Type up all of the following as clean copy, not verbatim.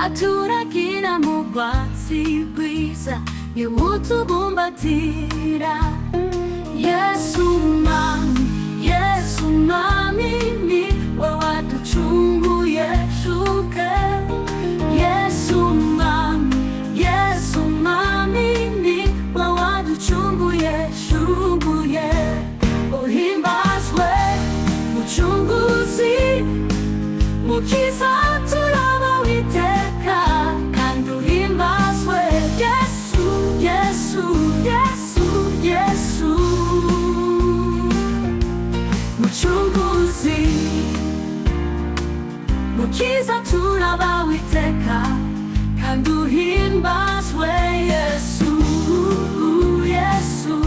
turagira mu rwatsi rwiza niwutubumbatira. Yesu mwami, Yesu mwami, ni we waducunguye shuke. Yesu mwami, Yesu mwami, ni we waducunguye shunguye. Uhimbazwe mucunguzi, mukiza turaba witeka, kandi uhimbazwe Yesu, Yesu, Yesu, Yesu. Mucunguzi, mukiza turaba witeka, kandi uhimbazwe Yesu, Yesu,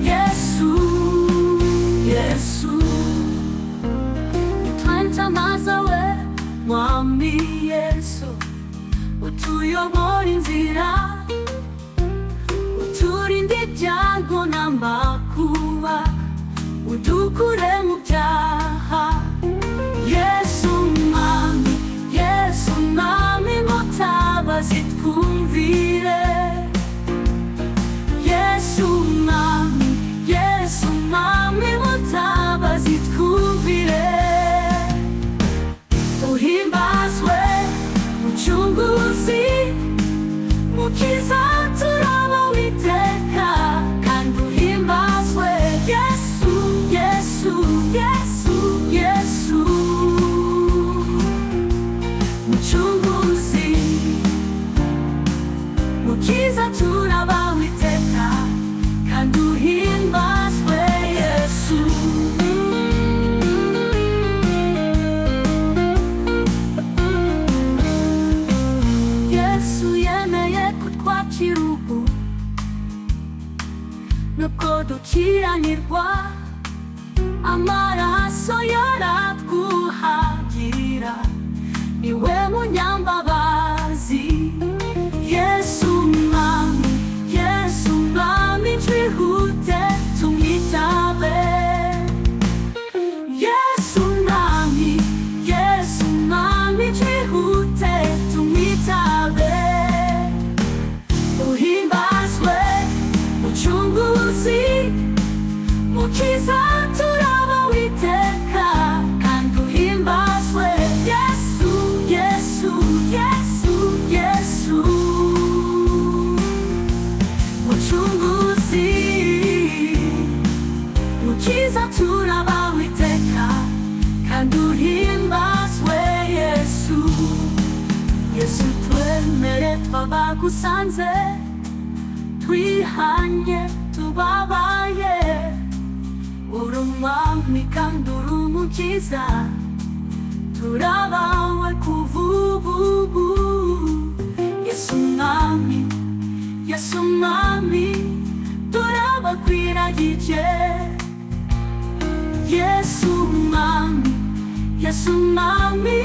Yesu, Yesu. Utwantamazawe mwami Yesu, utuyobora inzira, uturinde ibyago n'amakuba, udukure mu byaha. Yesu mwami, Yesu mwami, mutabazi twumvire. Yesu mwami, Yesu mwami, mutabazi twumvire. Uhimbazwe mucunguzi, mukiza turaba witeka, kandi uhimbazwe Yesu, Yesu, Yesu, Yesu. Mucunguzi, mukiza turaba witeka, kandi uhimbazwe Yesu. Yesu yemeye kutwakira ubu, nubwo dukiranirwa, amaraso yaratwuhagira, niwe munyambabazi. Yesu mwami, Yesu mwami, twihute tumwitabe. Yesu mwami, Yesu mwami, twihute tumwitabe. Uhimbazwe mucunguzi, mukiza turaba witeka, kandi uhimbazwe Yesu, Yesu, Yesu, Yesu. Mucunguzi, mukiza turaba witeka, kandi uhimbazwe Yesu. Yesu twemere twabagusanze, twihanye tubabaye, uri umwami kandi uri umukiza, turabawe kuva ubu. Yesu mwami, Yesu mwami, turabakwiragije. Yesu mwami, Yesu mwami,